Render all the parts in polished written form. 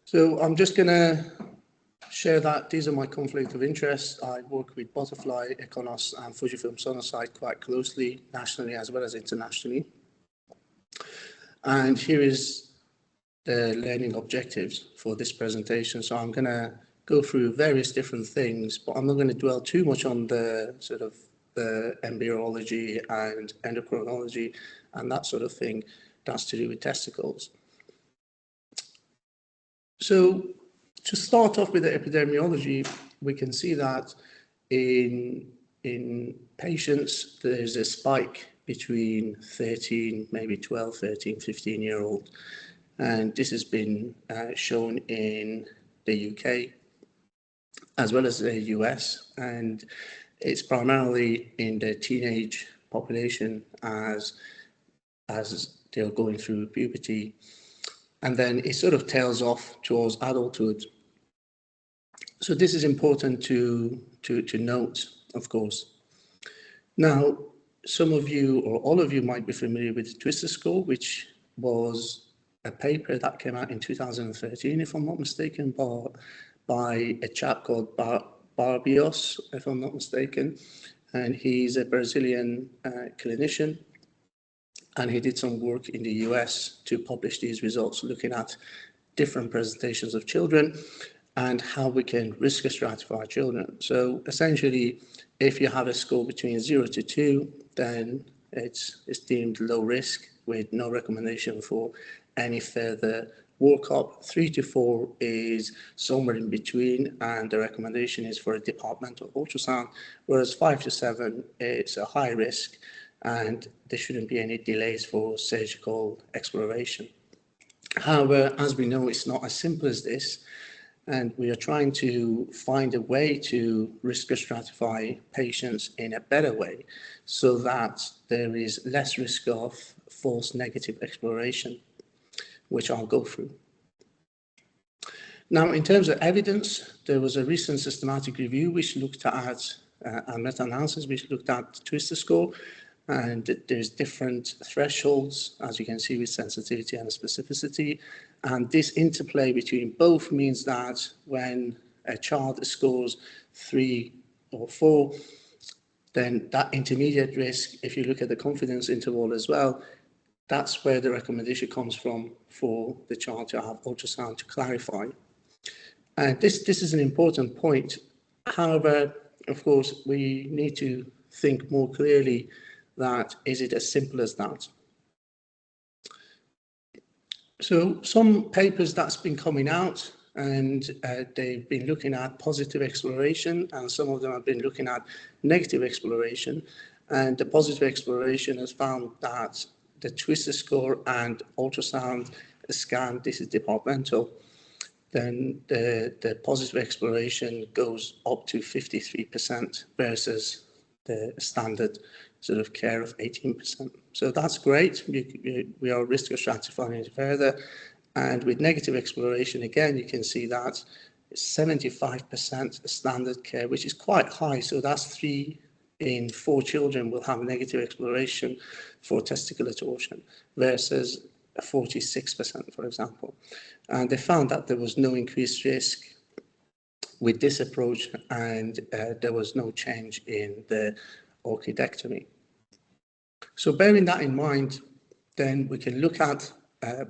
So I'm just going to share that these are my conflict of interest. I work with Butterfly, Econos, and Fujifilm Sonosite quite closely, nationally as well as internationally. And here is the learning objectives for this presentation. So I'm going to go through various different things, but I'm not going to dwell too much on the sort of the embryology and endocrinology and that sort of thing that's to do with testicles. So to start off with the epidemiology, we can see that in patients, there's a spike between 13, maybe 12, 13, 15-year-old. And this has been shown in the UK as well as the US. And it's primarily in the teenage population as they're going through puberty. And then it sort of tails off towards adulthood. So this is important to note, of course. Now, some of you or all of you might be familiar with the Twister score, which was a paper that came out in 2013, if I'm not mistaken, by a chap called Barbios, if I'm not mistaken. And he's a Brazilian clinician. And he did some work in the US to publish these results, looking at different presentations of children and how we can risk stratify children. So essentially, if you have a score between 0 to 2, then it's deemed low risk with no recommendation for any further workup. 3 to 4 is somewhere in between, and the recommendation is for a departmental ultrasound, whereas 5 to 7, it's a high risk, and there shouldn't be any delays for surgical exploration. However, as we know, it's not as simple as this, and we are trying to find a way to risk stratify patients in a better way so that there is less risk of false negative exploration, which I'll go through. Now, in terms of evidence, there was a recent systematic review which looked at a meta-analysis which looked at Twister score, and there's different thresholds, as you can see, with sensitivity and specificity. And this interplay between both means that when a child scores 3 or 4, then that intermediate risk, if you look at the confidence interval as well, that's where the recommendation comes from for the child to have ultrasound to clarify. And this is an important point. However, of course, we need to think more clearly that is it as simple as that? So some papers that's been coming out, and they've been looking at positive exploration, and some of them have been looking at negative exploration. And the positive exploration has found that the Twister score and ultrasound scan, this is departmental, then the positive exploration goes up to 53% versus the standard sort of care of 18%. So that's great. We are risk stratifying it further. And with negative exploration, again, you can see that 75% standard care, which is quite high. So that's 3 in 4 children will have negative exploration for testicular torsion versus 46%, for example. And they found that there was no increased risk with this approach, and there was no change in the orchidectomy. So bearing that in mind, then we can look at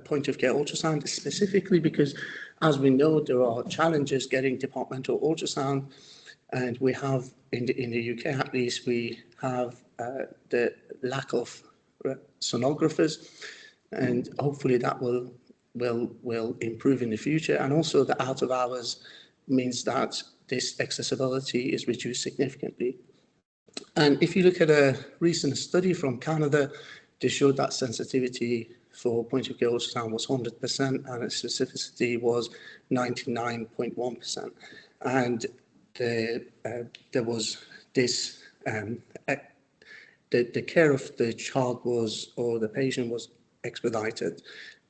point of care ultrasound specifically because, as we know, there are challenges getting departmental ultrasound, and we have in the UK at least, we have the lack of sonographers, and hopefully that will improve in the future. And also the out of hours means that this accessibility is reduced significantly. And if you look at a recent study from Canada, they showed that sensitivity for point of care ultrasound was 100% and its specificity was 99.1%. And there was this, the care of the child was, or the patient was expedited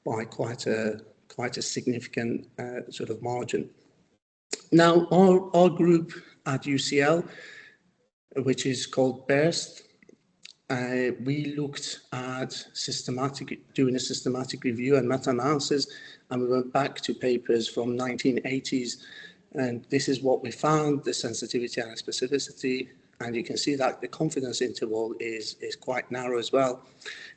by quite a significant sort of margin. Now, our group at UCL, which is called BERST, we looked at doing a systematic review and meta-analysis, and we went back to papers from 1980s, and this is what we found: the sensitivity and specificity, and you can see that the confidence interval is quite narrow as well.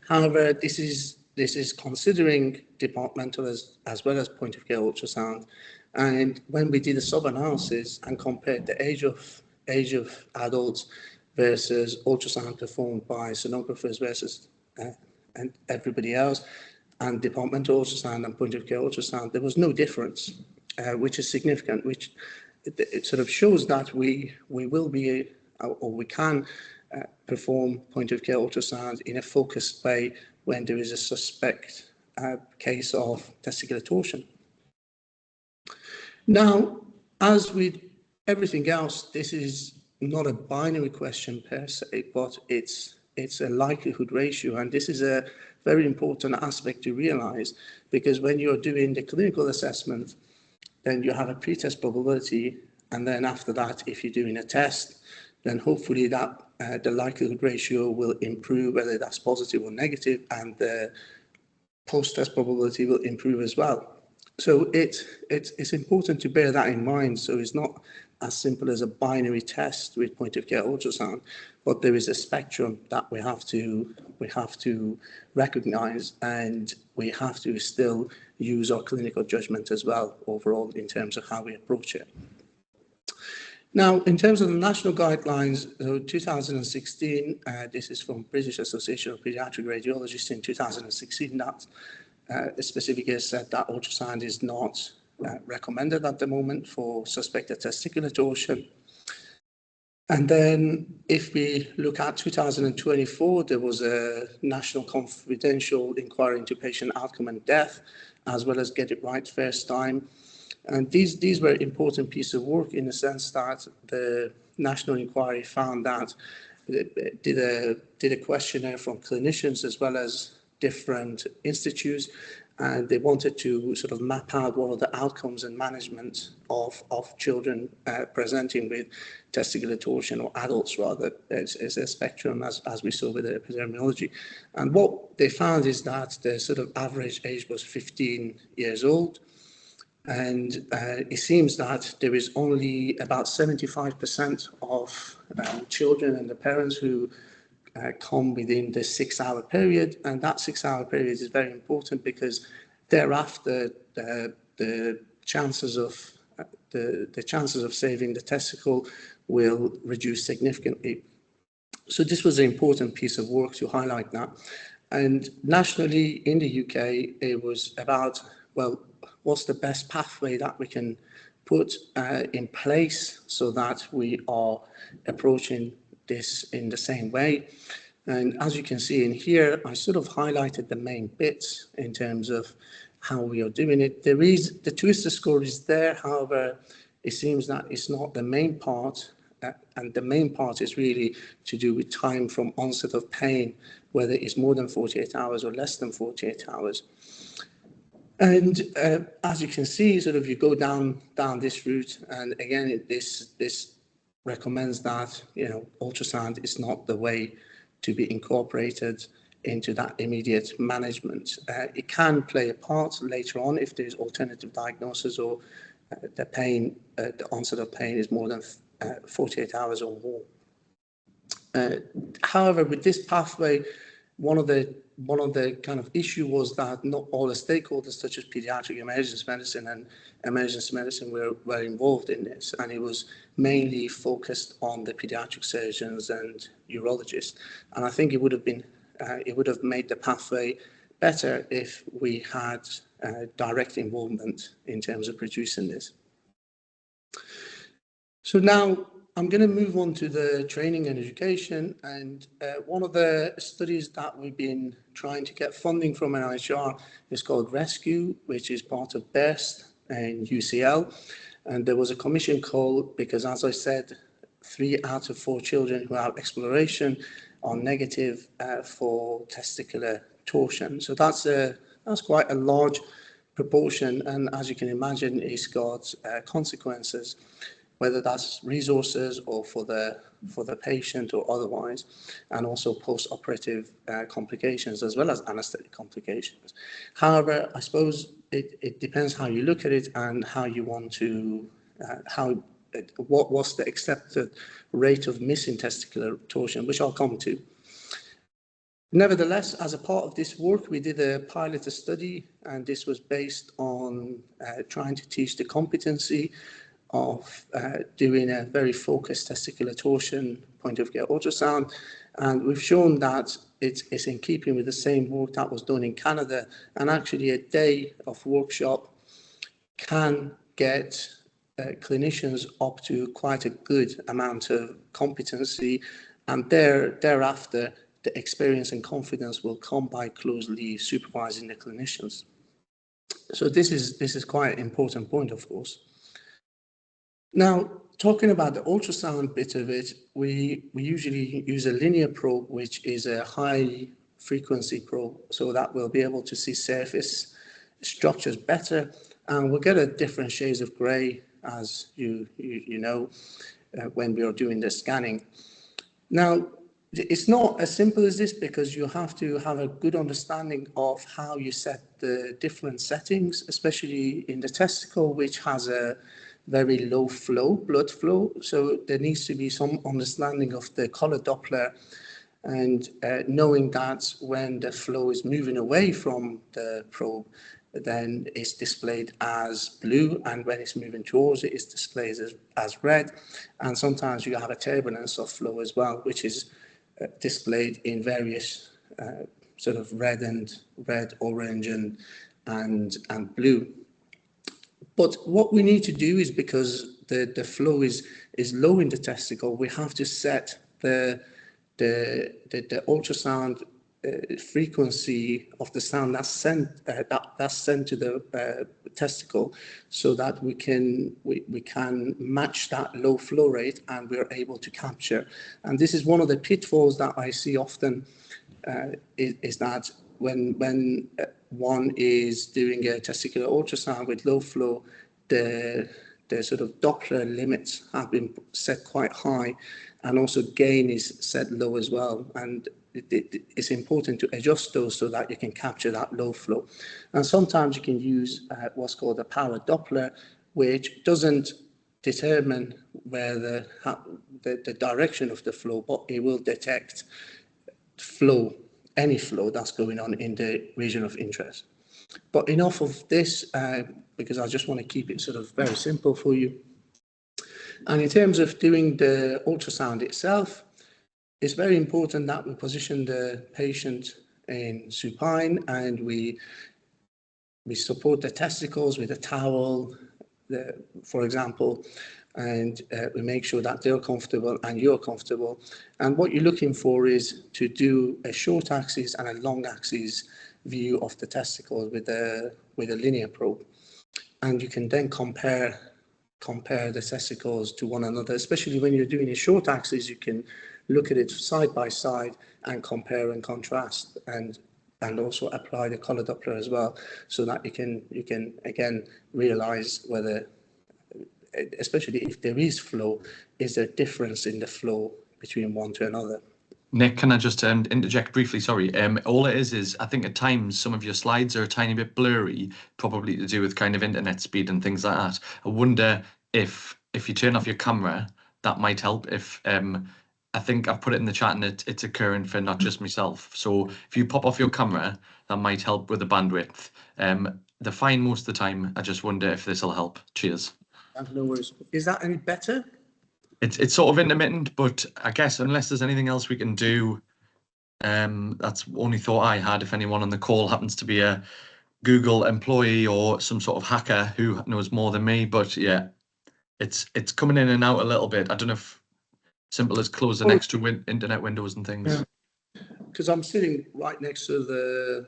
However, this is considering departmental as well as point of care ultrasound, and when we did a sub-analysis and compared the age of adults versus ultrasound performed by sonographers versus and everybody else, and departmental ultrasound and point of care ultrasound, there was no difference, which is significant, which it sort of shows that we will be, or we can perform point of care ultrasound in a focused way when there is a suspect case of testicular torsion. Now, as with everything else, this is not a binary question per se, but it's a likelihood ratio, and this is a very important aspect to realize, because when you're doing the clinical assessment, then you have a pretest probability, and then after that, if you're doing a test, then hopefully that the likelihood ratio will improve, whether that's positive or negative, and the post-test probability will improve as well. So it's important to bear that in mind. So it's not as simple as a binary test with point of care ultrasound, but there is a spectrum that we have to recognize, and we have to still use our clinical judgment as well overall in terms of how we approach it. Now, in terms of the national guidelines, 2016, this is from British Association of Pediatric Radiologists in 2016, that specifically said that ultrasound is not recommended at the moment for suspected testicular torsion. And then if we look at 2024, there was a national confidential inquiry into patient outcome and death, as well as Get It Right First Time. And these were important pieces of work in the sense that the national inquiry found that it did a questionnaire from clinicians as well as different institutes, and they wanted to sort of map out what are the outcomes and management of children presenting with testicular torsion, or adults rather. It's a spectrum as we saw with the epidemiology. And what they found is that the sort of average age was 15 years old. And it seems that there is only about 75% of children and the parents who come within the 6-hour period, and that 6-hour period is very important because thereafter the chances of saving the testicle will reduce significantly. So this was an important piece of work to highlight that. And nationally in the UK, it was about, well, what's the best pathway that we can put in place so that we are approaching this in the same way. And as you can see in here, I sort of highlighted the main bits in terms of how we are doing it. There is the twister score is there, however, it seems that it's not the main part, and the main part is really to do with time from onset of pain, whether it's more than 48 hours or less than 48 hours. And as you can see, sort of you go down this route, and again, this recommends that, you know, ultrasound is not the way to be incorporated into that immediate management. It can play a part later on if there's alternative diagnosis, or the onset of pain is more than 48 hours or more. However, with this pathway, one of the kind of issue was that not all the stakeholders, such as pediatric emergency medicine and emergency medicine, were involved in this, and it was mainly focused on the pediatric surgeons and urologists. And I think it would have made the pathway better if we had direct involvement in terms of producing this. So now I'm going to move on to the training and education, and one of the studies that we've been trying to get funding from NIHR is called RESCUE, which is part of BEST and UCL. And there was a commission call because, as I said, 3 out of 4 children who have exploration are negative for testicular torsion. So that's quite a large proportion, and as you can imagine, it's got consequences. whether that's resources or for the patient or otherwise, and also post-operative complications as well as anesthetic complications. However, I suppose it depends how you look at it and how you want to, what's the accepted rate of missing testicular torsion, which I'll come to. Nevertheless, as a part of this work, we did a pilot study, and this was based on trying to teach the competency of doing a very focused testicular torsion point of care ultrasound. And we've shown that it's in keeping with the same work that was done in Canada. And actually a day of workshop can get clinicians up to quite a good amount of competency. And thereafter, the experience and confidence will come by closely supervising the clinicians. So this is quite an important point, of course. Now, talking about the ultrasound bit of it, we usually use a linear probe, which is a high frequency probe, so that we'll be able to see surface structures better, and we'll get a different shades of grey, as you know, when we are doing the scanning. Now, it's not as simple as this, because you have to have a good understanding of how you set the different settings, especially in the testicle, which has a very low flow, blood flow. So there needs to be some understanding of the color Doppler, and knowing that when the flow is moving away from the probe, then it's displayed as blue, and when it's moving towards it, it's displayed as red. And sometimes you have a turbulence of flow as well, which is displayed in various sort of red, orange, and blue. But what we need to do is, because the flow is low in the testicle, we have to set the ultrasound frequency of the sound that's sent to the testicle, so that we can match that low flow rate, and we're able to capture. And this is one of the pitfalls that I see often, is that when one is doing a testicular ultrasound with low flow, the sort of Doppler limits have been set quite high, and also gain is set low as well. And it's important to adjust those so that you can capture that low flow. And sometimes you can use what's called a power Doppler, which doesn't determine where the direction of the flow, but it will detect flow, any flow that's going on in the region of interest. But enough of this, because I just want to keep it sort of very simple for you. And in terms of doing the ultrasound itself, it's very important that we position the patient in supine, and we support the testicles with a towel, for example, and we make sure that they're comfortable and you're comfortable. And what you're looking for is to do a short axis and a long axis view of the testicles with a linear probe. And you can then compare the testicles to one another, especially when you're doing a short axis. You can look at it side by side and compare and contrast, and also apply the color Doppler as well, so that you can again realize whether, especially if there is flow, is there a difference in the flow between one to another. Nick, can I just interject briefly? Sorry. All it is I think at times some of your slides are a tiny bit blurry, probably to do with kind of internet speed and things like that. I wonder if you turn off your camera, that might help. If I think I've put it in the chat, and it's occurring for not just myself. So if you pop off your camera, that might help with the bandwidth. They're fine most of the time. I just wonder if this will help. Cheers. No worries. Is that any better? It's sort of intermittent, but I guess unless there's anything else we can do, that's the only thought I had. If anyone on the call happens to be a Google employee or some sort of hacker who knows more than me, but yeah, it's coming in and out a little bit. I don't know if simple as closing extra internet windows and things. Because I'm sitting right next to the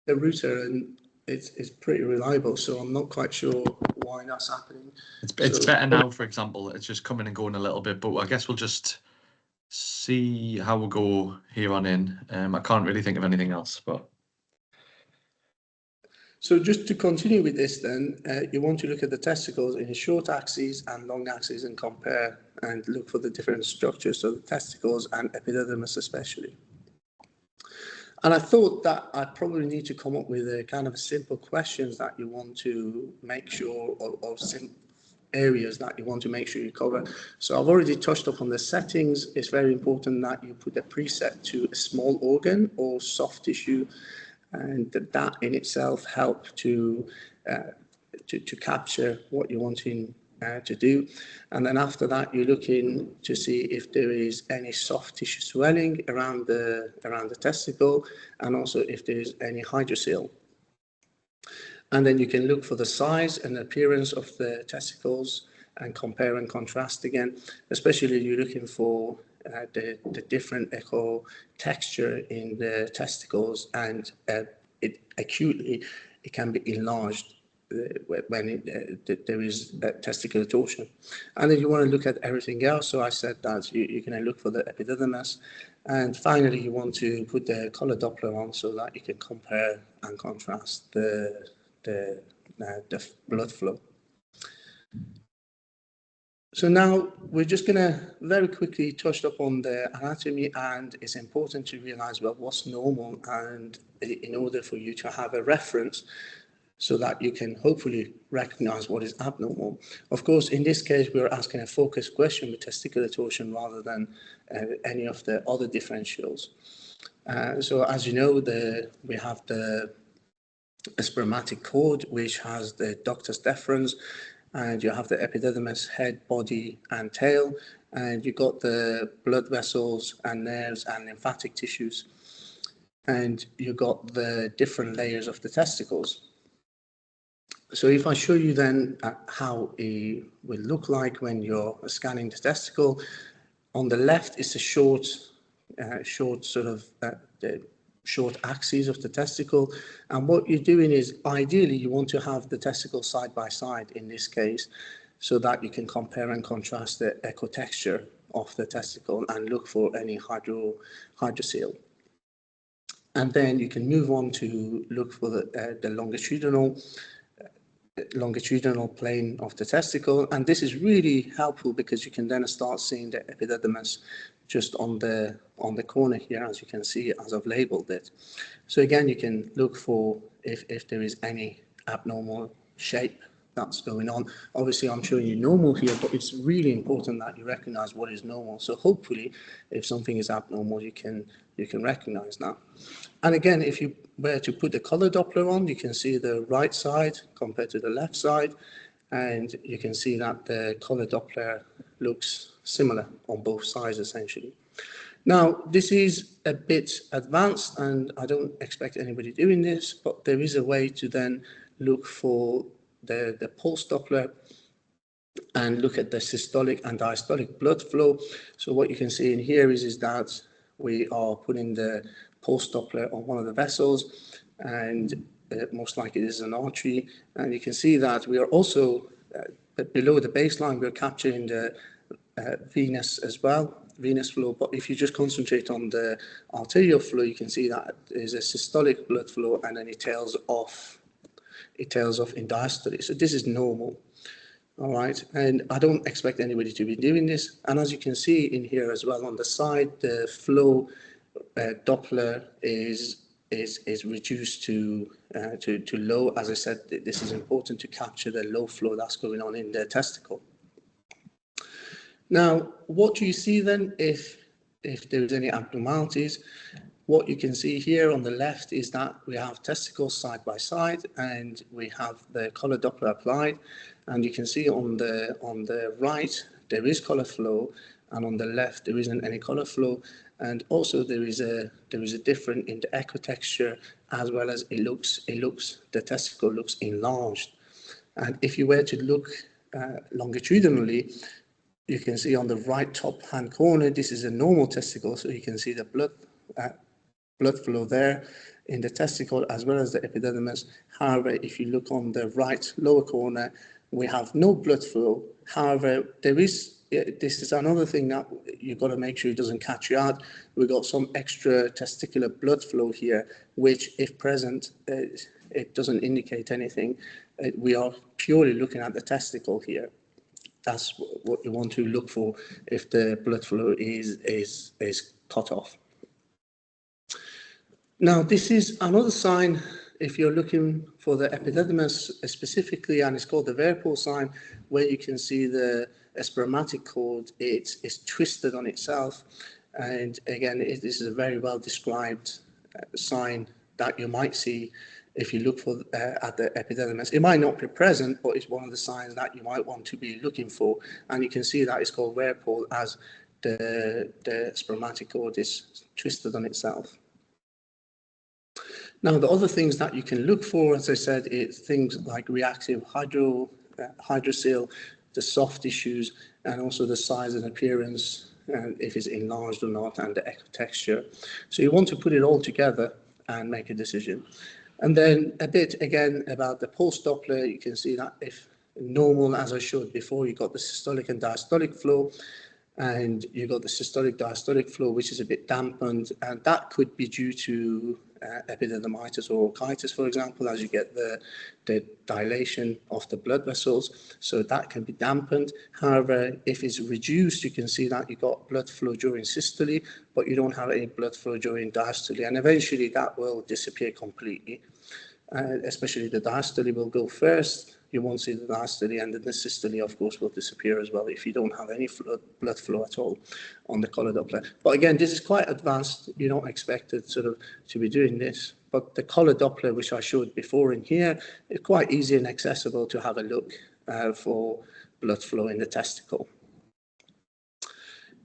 router, and it's pretty reliable, so I'm not quite sure why that's happening. It's better now, for example. It's just coming and going a little bit, but I guess we'll just see how we'll go here on in. I can't really think of anything else, but So just to continue with this then, you want to look at the testicles in short axis and long axis and compare and look for the different structures of the testicles and epididymis especially. And I thought that I probably need to come up with a kind of simple questions that you want to make sure, or areas that you want to make sure you cover. So I've already touched upon the settings. It's very important that you put a preset to a small organ or soft tissue, and that in itself help to capture what you're wanting to do. And then after that, you're looking to see if there is any soft tissue swelling around the testicle, and also if there is any hydrocele. And then you can look for the size and appearance of the testicles and compare and contrast again, especially you're looking for the different echo texture in the testicles, and it can be enlarged when there is testicular torsion. And then you want to look at everything else. So I said that you're going to look for the epididymis. And finally, you want to put the color Doppler on so that you can compare and contrast the blood flow. So now we're just going to very quickly touch upon the anatomy, and it's important to realize, well, what's normal, and in order for you to have a reference so that you can hopefully recognize what is abnormal. Of course, in this case, we're asking a focused question with testicular torsion rather than any of the other differentials. So as you know, we have the spermatic cord, which has the ductus deferens, and you have the epididymis, head, body, and tail, and you got the blood vessels and nerves and lymphatic tissues, and you got the different layers of the testicles. So if I show you then how it will look like when you're scanning the testicle, on the left is a short axis of the testicle, and what you're doing is ideally you want to have the testicle side by side in this case, so that you can compare and contrast the echo texture of the testicle and look for any hydrocele. And then you can move on to look for the longitudinal plane of the testicle, and this is really helpful because you can then start seeing the epididymis just on the corner here, as you can see, as I've labeled it. So again, you can look for if there is any abnormal shape that's going on. Obviously, I'm showing you normal here, but it's really important that you recognize what is normal. So hopefully, if something is abnormal, you can recognize that. And again, if you were to put the color Doppler on, you can see the right side compared to the left side, and you can see that the color Doppler looks similar on both sides essentially. Now, this is a bit advanced, and I don't expect anybody doing this, but there is a way to then look for the pulse Doppler and look at the systolic and diastolic blood flow. So what you can see in here is that we are putting the pulse Doppler on one of the vessels, and most likely this is an artery, and you can see that we are also below the baseline, we're capturing the venous as well, venous flow. But if you just concentrate on the arterial flow, you can see that there's a systolic blood flow, and then it tails off in diastole. So this is normal. All right, and I don't expect anybody to be doing this. And as you can see in here as well on the side, the flow Doppler is reduced to low. As I said, this is important to capture the low flow that's going on in the testicle. Now, what do you see then if there's any abnormalities? What you can see here on the left is that we have testicles side by side, and we have the color Doppler applied, and you can see on the right there is color flow, and on the left there isn't any color flow, and also there is a difference in the echo texture, as well as the testicle looks enlarged. And if you were to look longitudinally, you can see on the right top hand corner, this is a normal testicle, so you can see the blood flow there in the testicle as well as the epididymis. However, if you look on the right lower corner, we have no blood flow. However, this is another thing that you've got to make sure it doesn't catch you out. We've got some extra testicular blood flow here, which if present, it doesn't indicate anything. We are purely looking at the testicle here. That's what you want to look for if the blood flow is cut off. Now, this is another sign if you're looking for the epididymis specifically, and it's called the Werpol sign, where you can see the spermatic cord, it's twisted on itself. And again, this is a very well described sign that you might see if you look for at the epididymis. It might not be present, but it's one of the signs that you might want to be looking for. And you can see that it's called Werpol as the spermatic cord is twisted on itself. Now, the other things that you can look for, as I said, is things like reactive hydrocele, the soft tissues, and also the size and appearance, and if it's enlarged or not, and the texture. So you want to put it all together and make a decision. And then a bit again about the pulse Doppler. You can see that if normal, as I showed before, you got the systolic and diastolic flow, and you got the systolic diastolic flow, which is a bit dampened, and that could be due to epididymitis or orchitis, for example, as you get the dilation of the blood vessels. So that can be dampened. However, if it's reduced, you can see that you got blood flow during systole, but you don't have any blood flow during diastole, and eventually that will disappear completely. Especially the diastole will go first. You won't see the diastole, and then the systole, of course, will disappear as well if you don't have any blood flow at all on the color Doppler. But again, this is quite advanced. You don't expect it sort of to be doing this. But the color Doppler, which I showed before in here, is quite easy and accessible to have a look for blood flow in the testicle.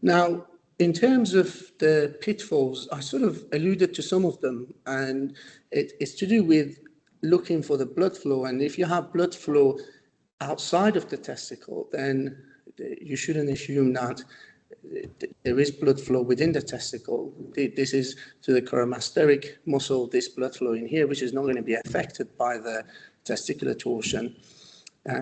Now, in terms of the pitfalls, I sort of alluded to some of them, and it's to do with looking for the blood flow. And if you have blood flow outside of the testicle, then you shouldn't assume that there is blood flow within the testicle. This is to the choromasteric muscle, this blood flow in here, which is not going to be affected by the testicular torsion.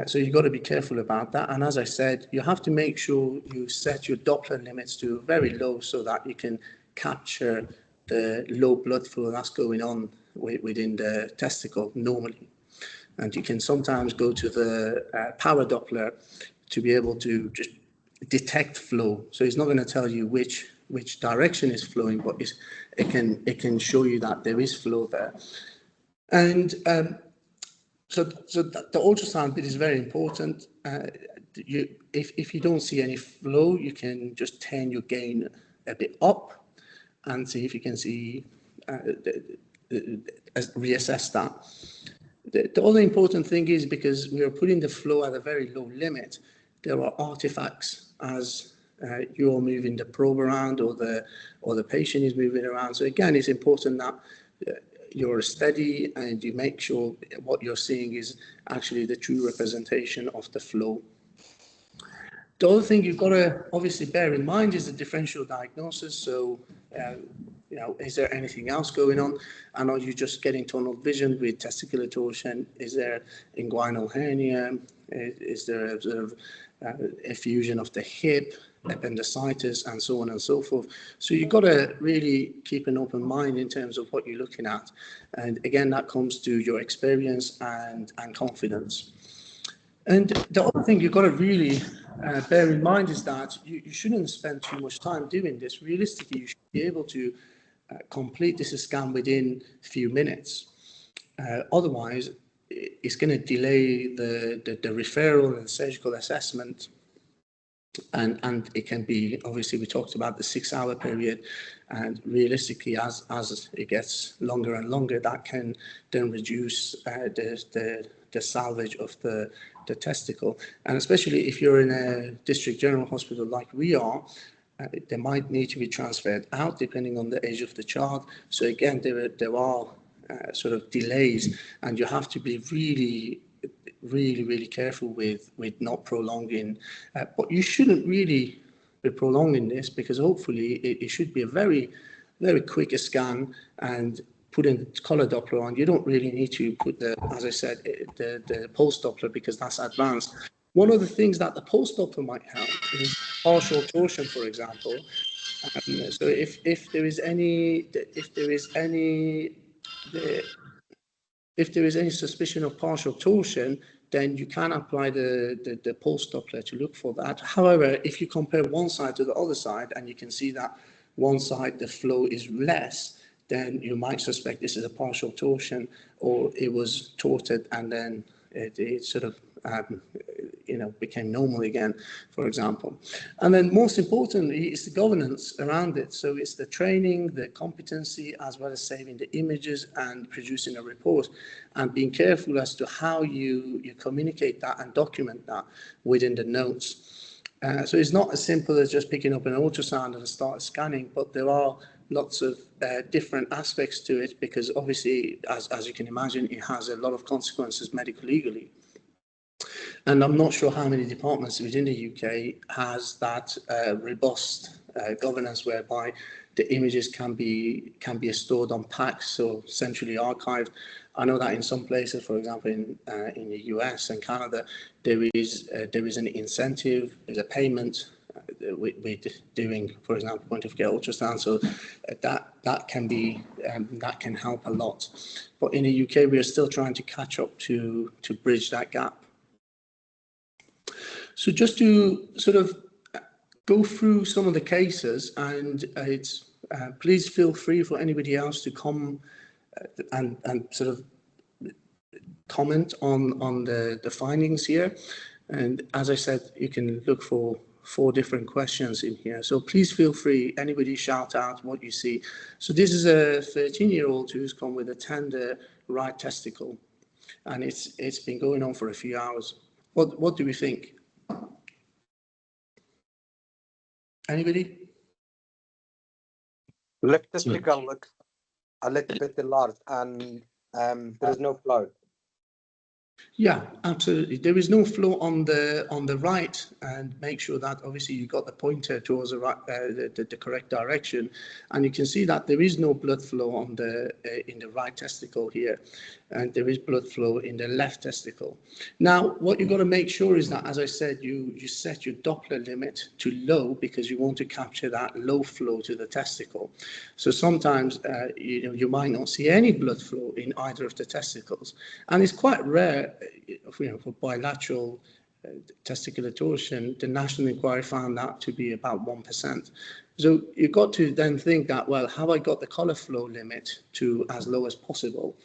So you've got to be careful about that. And as I said, you have to make sure you set your Doppler limits to very low so that you can capture the low blood flow that's going on within the testicle normally. And you can sometimes go to the power Doppler to be able to just detect flow. So it's not going to tell you which direction is flowing, but it can show you that there is flow there. And so the ultrasound bit is very important. If you don't see any flow, you can just turn your gain a bit up and see if you can see reassess that. The other important thing is, because we are putting the flow at a very low limit, there are artifacts as you're moving the probe around or the patient is moving around. So again, it's important that you're steady and you make sure what you're seeing is actually the true representation of the flow. The other thing you've got to obviously bear in mind is the differential diagnosis. So, is there anything else going on? And are you just getting tunnel vision with testicular torsion? Is there inguinal hernia? Is there a sort of effusion of the hip, appendicitis, and so on and so forth? So you've got to really keep an open mind in terms of what you're looking at. And again, that comes to your experience and confidence. And the other thing you've got to really bear in mind is that you shouldn't spend too much time doing this. Realistically, you should be able to complete this scan within a few minutes. Otherwise, it's going to delay the referral and surgical assessment. And it can be, obviously, we talked about the 6-hour period, and realistically, as it gets longer and longer, that can then reduce the salvage of the testicle. And especially if you're in a district general hospital like we are, they might need to be transferred out depending on the age of the child. So again, there are sort of delays, and you have to be really careful with not prolonging. But you shouldn't really be prolonging this, because hopefully it should be a very quick scan and putting the color Doppler on. You don't really need to put as I said, the pulse Doppler, because that's advanced. One of the things that the pulse Doppler might help is partial torsion, for example. So if there is any if there is any suspicion of partial torsion, then you can apply the pulse Doppler to look for that. However, if you compare one side to the other side and you can see that one side the flow is less, then you might suspect this is a partial torsion, or it was torted and then it sort of became normal again, for example. And then most importantly is the governance around it. So it's the training, the competency, as well as saving the images and producing a report, and being careful as to how you communicate that and document that within the notes. So it's not as simple as just picking up an ultrasound and start scanning, but there are lots of different aspects to it, because obviously, as you can imagine, it has a lot of consequences medico-legally. And I'm not sure how many departments within the UK has that robust governance whereby the images can be stored on packs, so centrally archived. I know that in some places, for example, in the US and Canada, there is an incentive, there's a payment with doing, for example, point of care ultrasound. So that can help a lot. But in the UK, we are still trying to catch up to bridge that gap. So just to sort of go through some of the cases, and please feel free for anybody else to come and sort of comment on the findings here. And as I said, you can look for 4 different questions in here. So please feel free, anybody shout out what you see. So this is a 13-year-old who's come with a tender right testicle, and it's been going on for a few hours. What do we think? Anybody? Left testicle looks a little bit enlarged, and there is no flow. Yeah, absolutely. There is no flow on the right, and make sure that obviously you got the pointer towards the right, the correct direction, and you can see that there is no blood flow on in the right testicle here, and there is blood flow in the left testicle. Now, what you've got to make sure is that, as I said, you set your Doppler limit to low, because you want to capture that low flow to the testicle. So sometimes you might not see any blood flow in either of the testicles, and it's quite rare. For bilateral testicular torsion, the national inquiry found that to be about 1%. So you've got to then think that, well, have I got the color flow limit to as low as possible?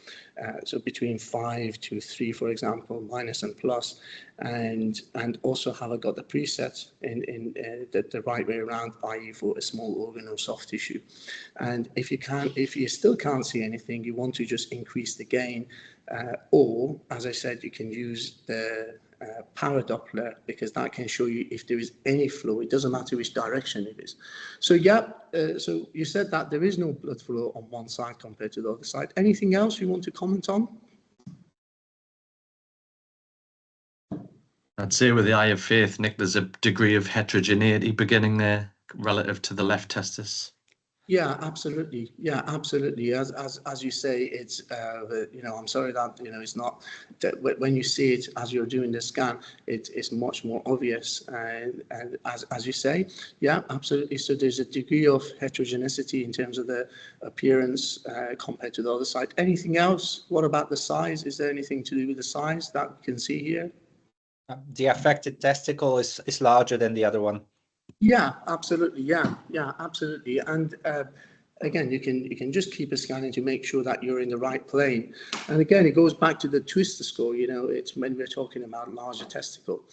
So between 5 to 3, for example, minus and plus, and also have I got the preset in the right way around, i.e. for a small organ or soft tissue. And if you still can't see anything, you want to just increase the gain, or, as I said, you can use the power Doppler, because that can show you if there is any flow. It doesn't matter which direction it is. So yeah, so you said that there is no blood flow on one side compared to the other side. Anything else you want to comment on? I'd say with the eye of faith, Nick, there's a degree of heterogeneity beginning there relative to the left testis. Yeah, absolutely. Yeah, absolutely. As you say, it's I'm sorry that it's not that when you see it as you're doing the scan, it's much more obvious. And as you say, yeah, absolutely. So there's a degree of heterogeneity in terms of the appearance compared to the other side. Anything else? What about the size? Is there anything to do with the size that we can see here? The affected testicle is larger than the other one. Yeah, absolutely. Yeah, absolutely. And again, you can just keep a scanning to make sure that you're in the right plane. And again, it goes back to the twister score. It's when we're talking about larger testicle.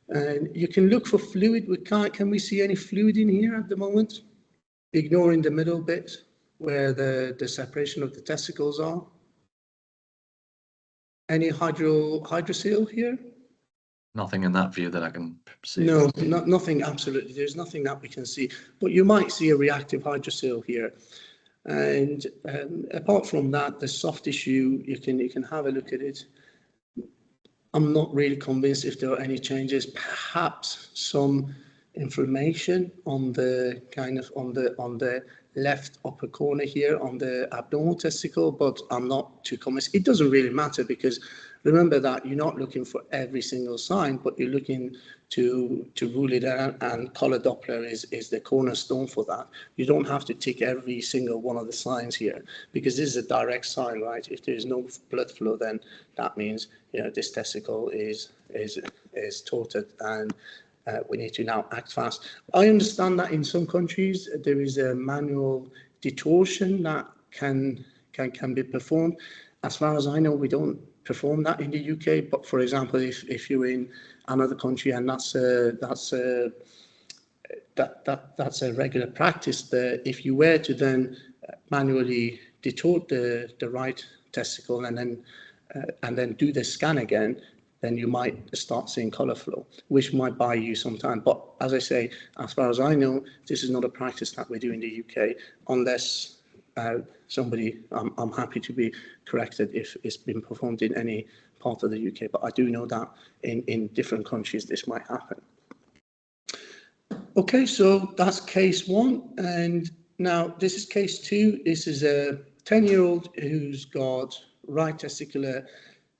And you can look for fluid. Can we see any fluid in here at the moment? Ignoring the middle bit where the separation of the testicles are. Any hydrocele here? Nothing in that view that I can see. No, nothing, absolutely. There's nothing that we can see, but you might see a reactive hydrocele here. And apart from that, the soft tissue, you can have a look at it. I'm not really convinced if there are any changes, perhaps some inflammation on the left upper corner here on the abnormal testicle, but I'm not too convinced. It doesn't really matter because remember that you're not looking for every single sign, but you're looking to rule it out, and color Doppler is the cornerstone for that. You don't have to tick every single one of the signs here because this is a direct sign, right? If there's no blood flow, then that means, you know, this testicle is torted, and we need to now act fast. I understand that in some countries there is a manual detorsion that can be performed. As far as I know, we don't perform that in the UK. But for example, if you're in another country and that's a regular practice, there, if you were to then manually detort the right testicle and then do the scan again, then you might start seeing colour flow, which might buy you some time. But as I say, as far as I know, this is not a practice that we do in the UK, unless somebody, I'm happy to be corrected if it's been performed in any part of the UK, but I do know that in different countries this might happen. Okay, so that's case 1, and now this is case 2. This is a 10-year-old who's got right testicular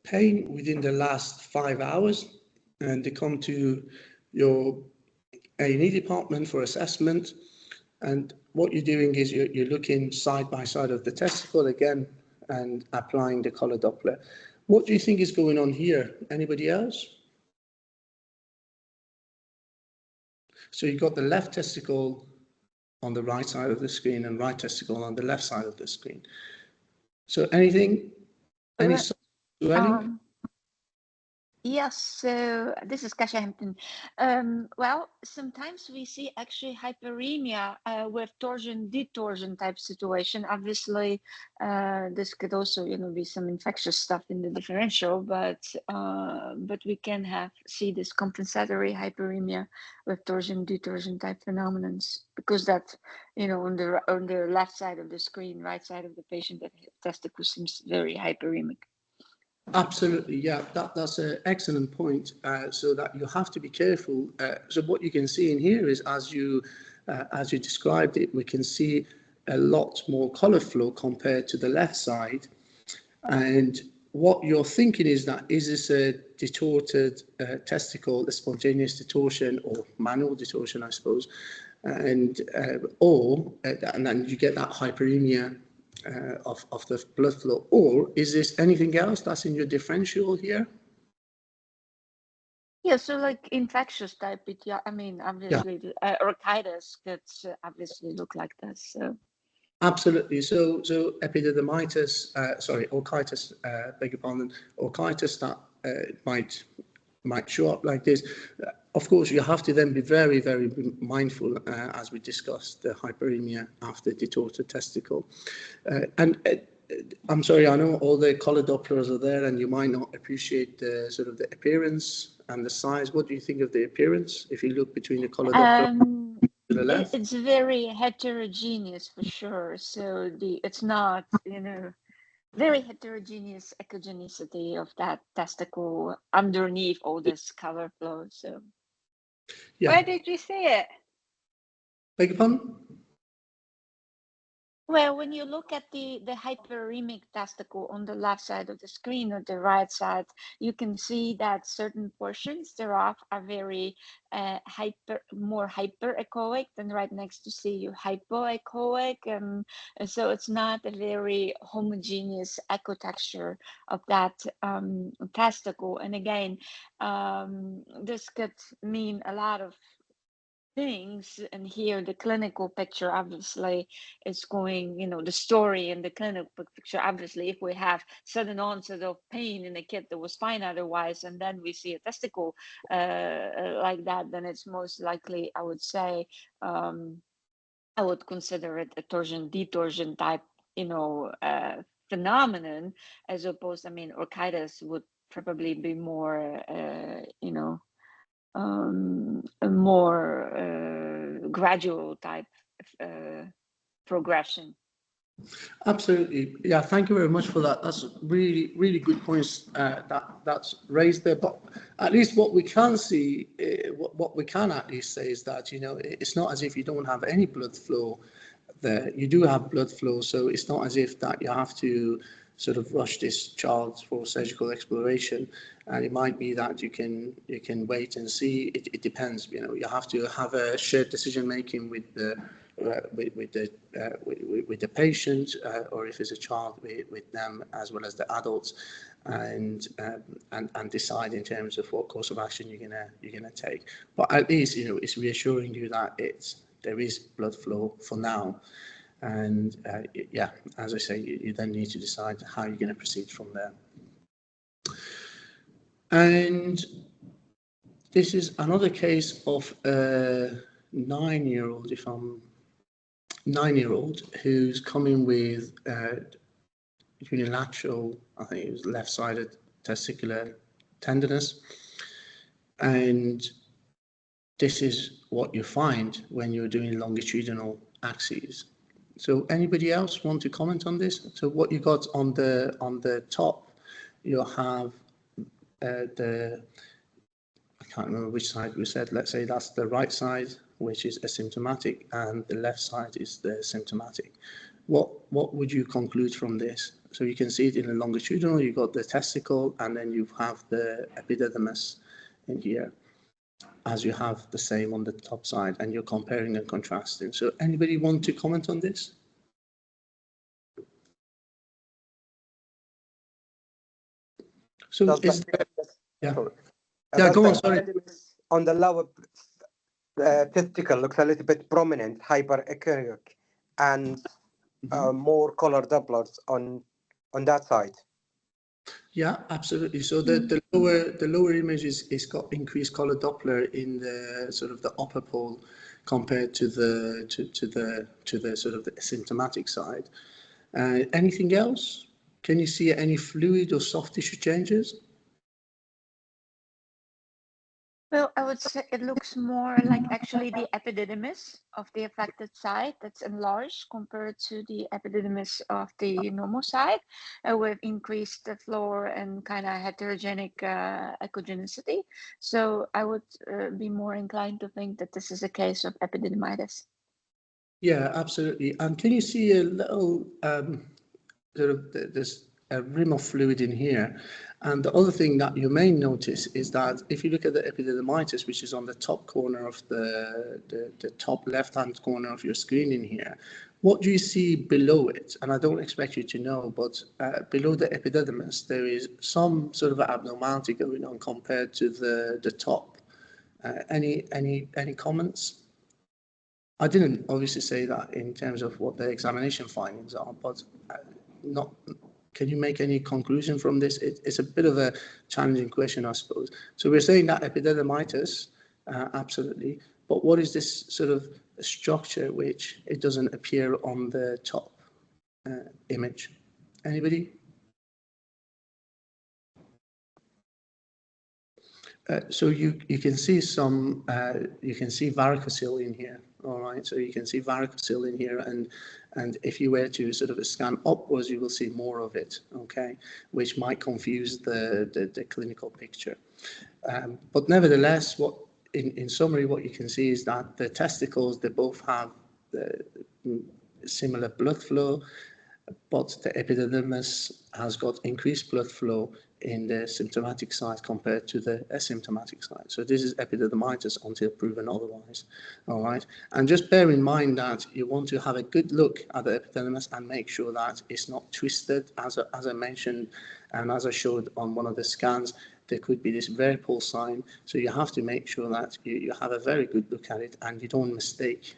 pain within the last 5 hours, and they come to your A&E department for assessment. And what you're doing is you're looking side by side of the testicle again and applying the color Doppler. What do you think is going on here? Anybody else? So you've got the left testicle on the right side of the screen and right testicle on the left side of the screen. So anything? Any? Yes, so this is Kasia Hampton. Well, sometimes we see actually hyperemia with torsion, detorsion type situation. Obviously, this could also, you know, be some infectious stuff in the differential, but we can see this compensatory hyperemia with torsion, detorsion type phenomenons, because that, you know, on the left side of the screen, right side of the patient, that testicle seems very hyperemic. Absolutely, yeah, that's an excellent point. So that you have to be careful. So what you can see in here is, as you described it, we can see a lot more colour flow compared to the left side. And what you're thinking is that, is this a detorted testicle, a spontaneous detortion or manual detortion, I suppose, and then you get that hyperemia of the blood flow, or is this anything else that's in your differential here? Yeah, so like infectious type, yeah, I mean, obviously, yeah. Orchitis could obviously look like this. So. Absolutely. So epididymitis, orchitis, beg your pardon, orchitis that might show up like this. Of course, you have to then be very, very mindful, as we discussed, the hyperemia after detorted testicle. I'm sorry, I know all the color Dopplers are there, and you might not appreciate the sort of the appearance and the size. What do you think of the appearance if you look between the color Doppler to the left? It's very heterogeneous for sure. So it's not, you know, very heterogeneous echogenicity of that testicle underneath all this color flow. So, yeah. Where did you see it? Beg your pardon? Well, when you look at the hyperemic testicle on the left side of the screen or the right side, you can see that certain portions thereof are very more hyperechoic than right next to see you hypoechoic. And so it's not a very homogeneous echo texture of that testicle. And again, this could mean a lot of things, and here the clinical picture obviously is going, you know, the story in the clinical picture, obviously, if we have sudden onset of pain in a kid that was fine otherwise, and then we see a testicle like that, then it's most likely, I would say, I would consider it a torsion detorsion type, you know, phenomenon, as opposed, I mean, orchitis would probably be more you know, a more gradual type progression. Absolutely, yeah. Thank you very much for that. That's really, really good points that's raised there. But at least what we can see, what we can at least say is that, you know, it's not as if you don't have any blood flow there. You do have blood flow, so it's not as if that you have to sort of rush this child for surgical exploration, and it might be that you can wait and see. It depends. You know, you have to have a shared decision making with the patient, or if it's a child, with them as well as the adults, and decide in terms of what course of action you're gonna take. But at least, you know, it's reassuring you that there is blood flow for now. And yeah, as I say, you then need to decide how you're going to proceed from there. And this is another case of a 9-year-old, who's coming with unilateral, I think it was left-sided testicular tenderness. And this is what you find when you're doing longitudinal axes. So anybody else want to comment on this? So what you got on the top, you have I can't remember which side we said. Let's say that's the right side, which is asymptomatic, and the left side is the symptomatic. What would you conclude from this? So you can see it in the longitudinal. You got the testicle, and then you have the epididymis in here, as you have the same on the top side, and you're comparing and contrasting. So anybody want to comment on this? So yeah, go on, sorry. On the lower testicle looks a little bit prominent, hyperechoic, and more color Dopplers on that side. Yeah, absolutely. So the lower image is got increased color Doppler in the sort of the upper pole compared to the sort of the asymptomatic side. Anything else? Can you see any fluid or soft tissue changes? Well, I would say it looks more like actually the epididymis of the affected side that's enlarged compared to the epididymis of the normal side, with increased floor and kind of heterogenic echogenicity. So I would be more inclined to think that this is a case of epididymitis. Yeah, absolutely. And can you see a little sort of there's a rim of fluid in here? And the other thing that you may notice is that if you look at the epididymitis, which is on the top corner of the top left-hand corner of your screen in here, what do you see below it? And I don't expect you to know, but below the epididymis, there is some sort of abnormality going on compared to the top. Any comments? I didn't obviously say that in terms of what the examination findings are, but not. Can you make any conclusion from this? It's a bit of a challenging question, I suppose. So we're saying that epididymitis, absolutely. But what is this sort of structure which it doesn't appear on the top image? Anybody? So you can see some, you can see varicocele in here. All right, so you can see varicocele in here, and if you were to sort of scan upwards, you will see more of it, okay, which might confuse the clinical picture. But nevertheless, what in summary, what you can see is that the testicles, they both have the similar blood flow, but the epididymis has got increased blood flow in the symptomatic side compared to the asymptomatic side. So this is epididymitis until proven otherwise. All right, and just bear in mind that you want to have a good look at the epididymis and make sure that it's not twisted, as I mentioned, and as I showed on one of the scans, there could be this varipole sign. So you have to make sure that you have a very good look at it and you don't mistake.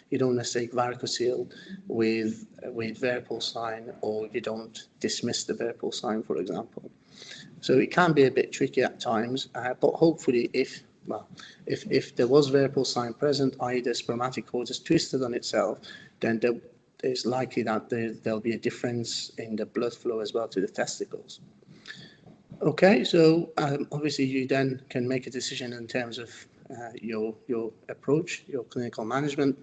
You don't mistake varicocele with varipole sign, or you don't dismiss the varipole sign, for example. So it can be a bit tricky at times, but hopefully if there was varipole sign present, i.e. the spermatic cord is twisted on itself, then it's likely that there'll be a difference in the blood flow as well to the testicles. Okay, so obviously you then can make a decision in terms of your approach, your clinical management.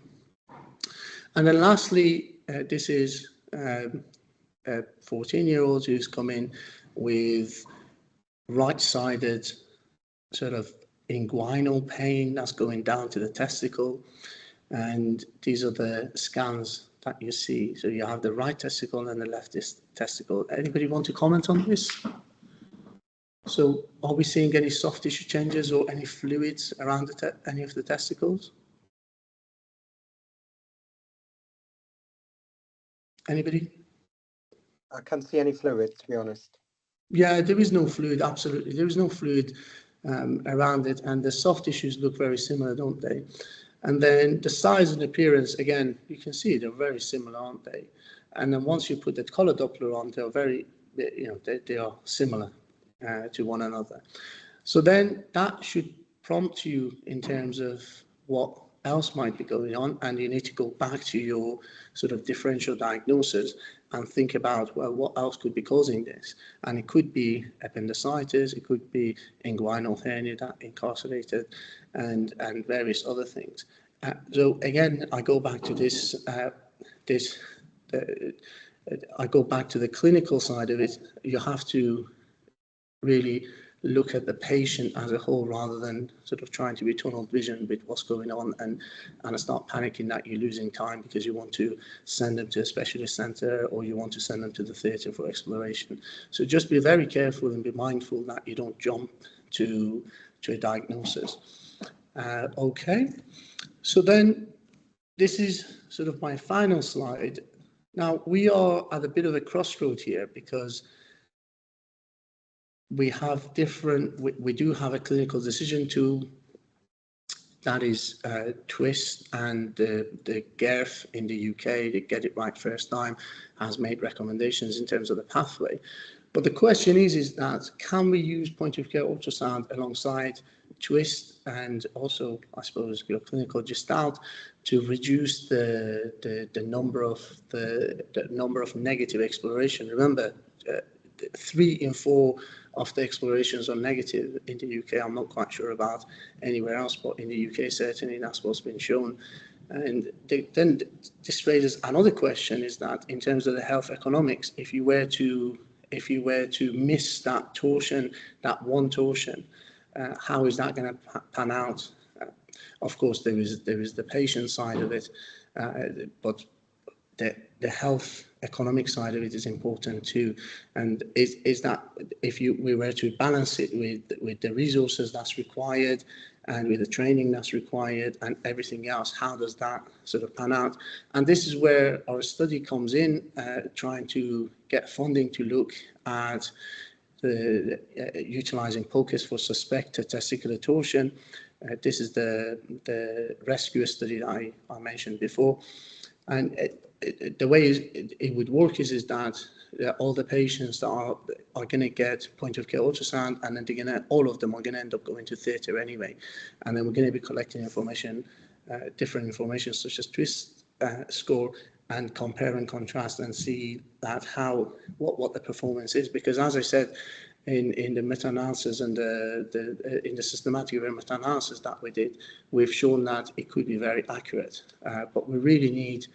And then lastly, this is a 14-year-old who's come in with right-sided sort of inguinal pain that's going down to the testicle. And these are the scans that you see. So you have the right testicle and the left testicle. Anybody want to comment on this? So are we seeing any soft tissue changes or any fluids around any of the testicles? Anybody? I can't see any fluid, to be honest. Yeah, there is no fluid, absolutely. There is no fluid around it, and the soft tissues look very similar, don't they? And then the size and appearance, again, you can see they're very similar, aren't they? And then once you put that color Doppler on, they're very, they are similar to one another. So then that should prompt you in terms of what else might be going on, and you need to go back to your sort of differential diagnosis and think about, well, what else could be causing this? And it could be appendicitis, it could be inguinal hernia that incarcerated, and various other things. So again, I go back to this, I go back to the clinical side of it. You have to really look at the patient as a whole rather than sort of trying to be tunnel vision with what's going on and start panicking that you're losing time because you want to send them to a specialist centre or you want to send them to the theatre for exploration. So just be very careful and be mindful that you don't jump to a diagnosis. Okay, so then this is sort of my final slide. Now we are at a bit of a crossroad here because we have we do have a clinical decision tool that is TWIST, and the GERF in the UK, the Get It Right First Time, has made recommendations in terms of the pathway. But the question is that can we use point of care ultrasound alongside TWIST and also, I suppose, your clinical gestalt to reduce the number of negative exploration? Remember, 3 in 4 of the explorations are negative in the UK. I'm not quite sure about anywhere else, but in the UK, certainly that's what's been shown. And then this raises another question, is that in terms of the health economics, if you were to miss that torsion, that one torsion, how is that going to pan out? Of course, there is the patient side of it, but the health economic side of it is important too. And is that if we were to balance it with the resources that's required and with the training that's required and everything else, how does that sort of pan out? And this is where our study comes in, trying to get funding to look at utilizing POCUS for suspected testicular torsion. This is the rescue study that I mentioned before. And the way it would work is that all the patients that are going to get point of care ultrasound, and then all of them are going to end up going to theatre anyway. And then we're going to be collecting information, different information such as TWIST score, and compare and contrast and see that what the performance is. Because as I said, in the meta-analysis and in the systematic meta-analysis that we did, we've shown that it could be very accurate, but we really need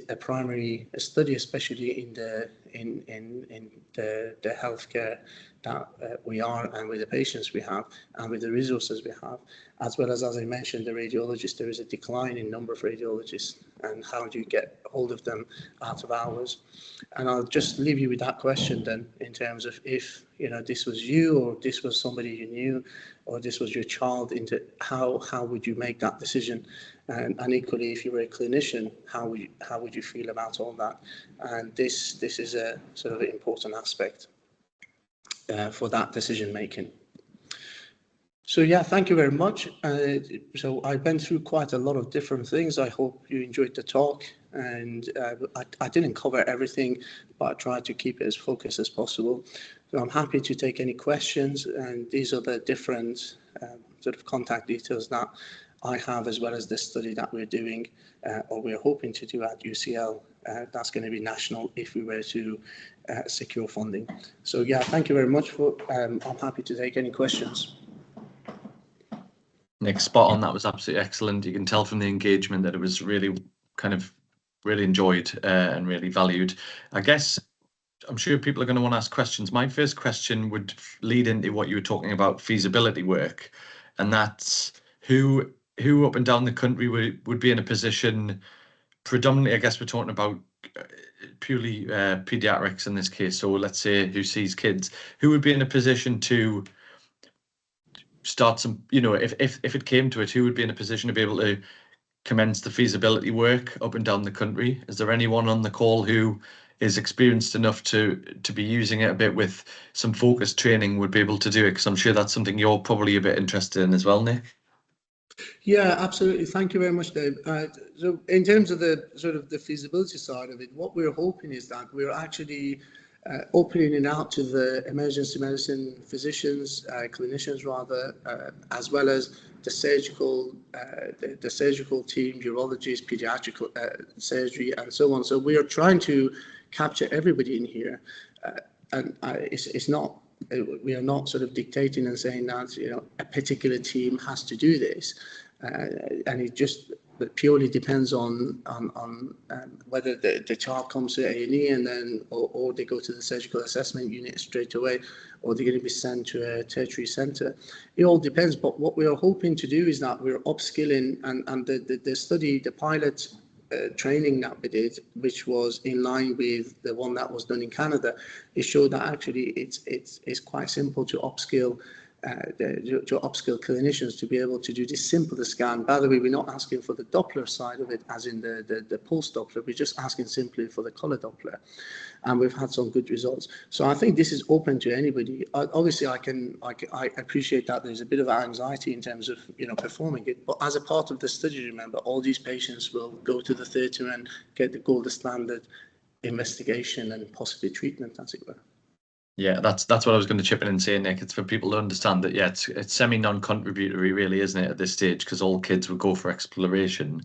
a primary study, especially in the healthcare that we are, and with the patients we have, and with the resources we have, as well as I mentioned, the radiologists. There is a decline in number of radiologists, and how do you get hold of them out of hours? And I'll just leave you with that question then, in terms of if this was you, or this was somebody you knew, or this was your child, into how would you make that decision? And equally, if you were a clinician, how would you feel about all that? And this is a sort of important aspect for that decision making. So yeah, thank you very much. So I went through quite a lot of different things. I hope you enjoyed the talk, and I didn't cover everything, but I tried to keep it as focused as possible. So I'm happy to take any questions, and these are the different sort of contact details that I have, as well as the study that we're doing, or we're hoping to do at UCL. That's going to be national if we were to secure funding. So yeah, thank you very much. I'm happy to take any questions. Nick, spot on. That was absolutely excellent. You can tell from the engagement that it was really really enjoyed and really valued. I guess I'm sure people are going to want to ask questions. My first question would lead into what you were talking about, feasibility work, and that's who who up and down the country would be in a position, predominantly, I guess we're talking about purely pediatrics in this case, so let's say who sees kids, who would be in a position to start some, if it came to it, who would be in a position to be able to commence the feasibility work up and down the country? Is there anyone on the call who is experienced enough to be using it a bit with some focused training would be able to do it? Because I'm sure that's something you're probably a bit interested in as well, Nick. Yeah, absolutely. Thank you very much, Dave. So in terms of the sort of the feasibility side of it, what we're hoping is that we're actually opening it out to the emergency medicine physicians, clinicians rather, as well as the surgical team, urologists, pediatric surgery, and so on. So we are trying to capture everybody in here, and it's not. We are not sort of dictating and saying that a particular team has to do this, and it just purely depends on whether the child comes to A&E and then or they go to the surgical assessment unit straight away, or they're going to be sent to a tertiary centre. It all depends. But what we are hoping to do is that we're upskilling, and the study, the pilot training that we did, which was in line with the one that was done in Canada, it showed that actually it's quite simple to upskill clinicians to be able to do this simple scan. By the way, we're not asking for the Doppler side of it, as in the pulse Doppler. We're just asking simply for the color Doppler, and we've had some good results. So I think this is open to anybody. Obviously, I appreciate that there's a bit of anxiety in terms of performing it, but as a part of the study, remember, all these patients will go to the theatre and get the gold standard investigation and possibly treatment, as it were. Yeah, that's what I was going to chip in and say, Nick. It's for people to understand that, yeah, it's semi non-contributory, really, isn't it, at this stage? Because all kids would go for exploration.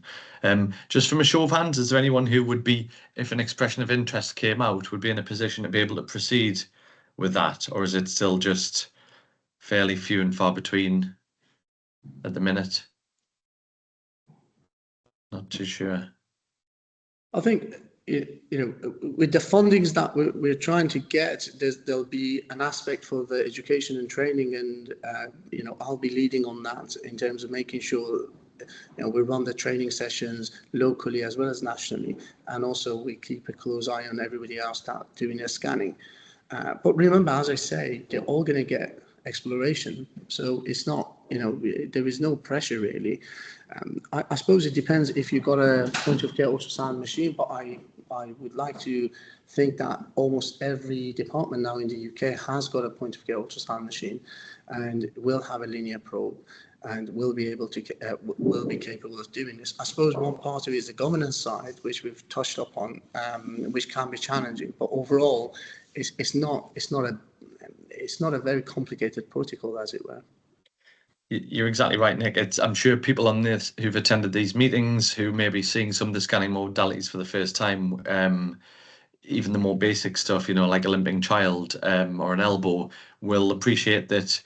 Just from a show of hands, is there anyone who would be, if an expression of interest came out, would be in a position to be able to proceed with that, or is it still just fairly few and far between at the minute? Not too sure. I think, with the fundings that we're trying to get, there'll be an aspect for the education and training, and I'll be leading on that in terms of making sure we run the training sessions locally as well as nationally, and also we keep a close eye on everybody else that doing their scanning. But remember, as I say, they're all going to get exploration, so it's not, there is no pressure really. I suppose it depends if you've got a point of care ultrasound machine, but I would like to think that almost every department now in the UK has got a point of care ultrasound machine, and will have a linear probe, and will be able to will be capable of doing this. I suppose one part of it is the governance side, which we've touched upon, which can be challenging, but overall, it's not a very complicated protocol, as it were. You're exactly right, Nick. I'm sure people on this who've attended these meetings, who may be seeing some of the scanning modalities for the first time, even the more basic stuff, like a limping child or an elbow, will appreciate that.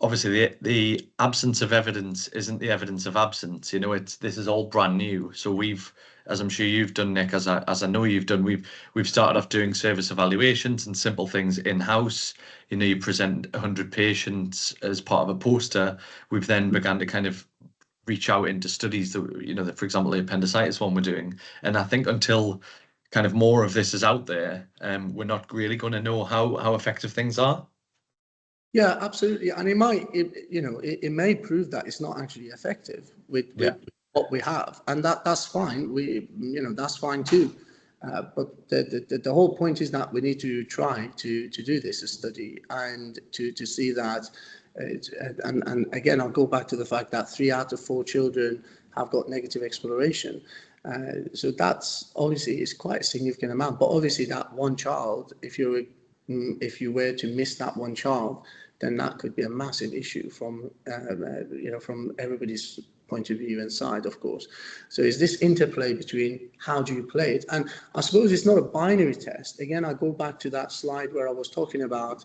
Obviously, the absence of evidence isn't the evidence of absence. This is all brand new. So we've, as I'm sure you've done, Nick, as I know you've done, we've started off doing service evaluations and simple things in-house. You present 100 patients as part of a poster. We've then begun to kind of reach out into studies that, for example, the appendicitis one we're doing. And I think until kind of more of this is out there, we're not really going to know how effective things are. Yeah, absolutely, and it may prove that it's not actually effective with what we have, and that's fine. That's fine too. But the whole point is that we need to try to do this study and to see that. And again, I'll go back to the fact that 3 out of 4 children have got negative exploration. So that's obviously is quite a significant amount. But obviously, that one child, if you were to miss that one child, then that could be a massive issue from everybody's point of view and side, of course. So is this interplay between how do you play it? And I suppose it's not a binary test. Again, I go back to that slide where I was talking about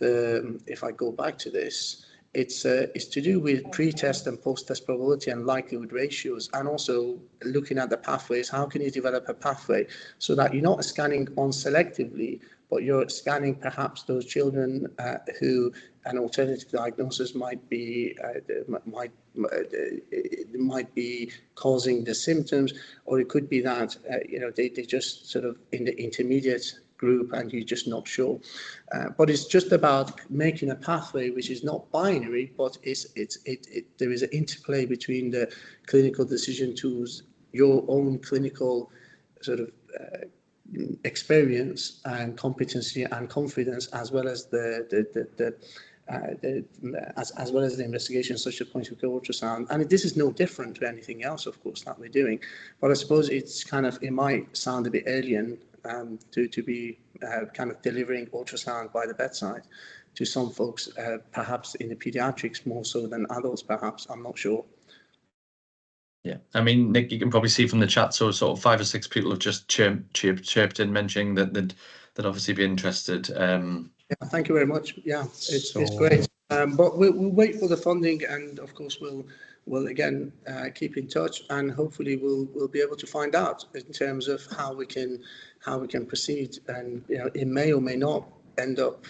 if I go back to this, it's to do with pre-test and post-test probability and likelihood ratios, and also looking at the pathways. How can you develop a pathway so that you're not scanning on selectively, but you're scanning perhaps those children who an alternative diagnosis might be causing the symptoms, or it could be that they just sort of in the intermediate group and you're just not sure. But it's just about making a pathway which is not binary, but there is an interplay between the clinical decision tools, your own clinical sort of experience and competency and confidence, as well as as well as the investigation such as point of care ultrasound. And this is no different to anything else, of course, that we're doing. But I suppose it's kind of, it might sound a bit alien to be kind of delivering ultrasound by the bedside to some folks, perhaps in the pediatrics more so than adults, perhaps. I'm not sure. Yeah, I mean, Nick, you can probably see from the chat, so sort of 5 or 6 people have just chirped in, mentioning that they'd obviously be interested. Yeah, thank you very much. Yeah, it's great. But we'll wait for the funding, and of course we'll again keep in touch, and hopefully we'll be able to find out in terms of how we can proceed. And it may or may not end up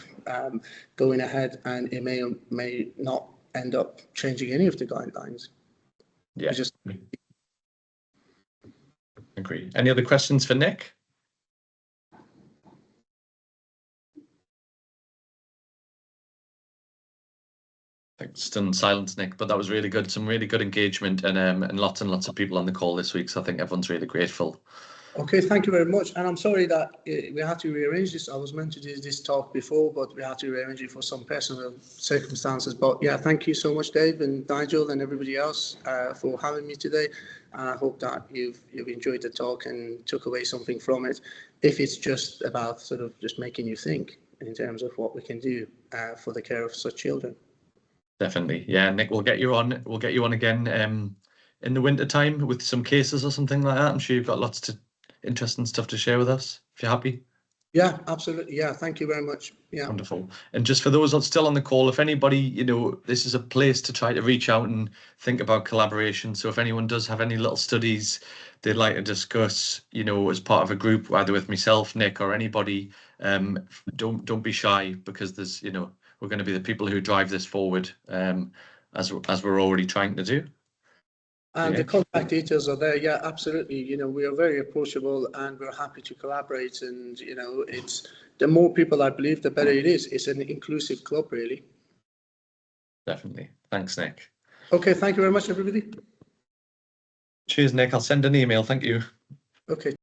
going ahead, and it may or may not end up changing any of the guidelines. Yeah, agree. Any other questions for Nick? Stunned silence, Nick, but that was really good. Some really good engagement, and lots of people on the call this week. So I think everyone's really grateful. Okay, thank you very much. And I'm sorry that we had to rearrange this. I was meant to do this talk before, but we had to rearrange it for some personal circumstances. But yeah, thank you so much, Dave and Nigel and everybody else for having me today. And I hope that you've enjoyed the talk and took away something from it, if it's just about sort of just making you think in terms of what we can do for the care of such children. Definitely, yeah, Nick, we'll get you on. We'll get you on again in the winter time with some cases or something like that. I'm sure you've got lots to interesting stuff to share with us, if you're happy. Yeah, absolutely. Yeah, thank you very much. Yeah, wonderful. And just for those that's still on the call, if anybody, this is a place to try to reach out and think about collaboration. So if anyone does have any little studies they'd like to discuss, as part of a group, either with myself, Nick, or anybody, don't be shy, because there's, we're going to be the people who drive this forward, as we're already trying to do. And the contact details are there. Yeah, absolutely. We are very approachable, and we're happy to collaborate. And, it's the more people, I believe, the better it is. It's an inclusive club, really. Definitely. Thanks, Nick. Okay. Thank you very much, everybody. Cheers, Nick. I'll send an email. Thank you. Okay.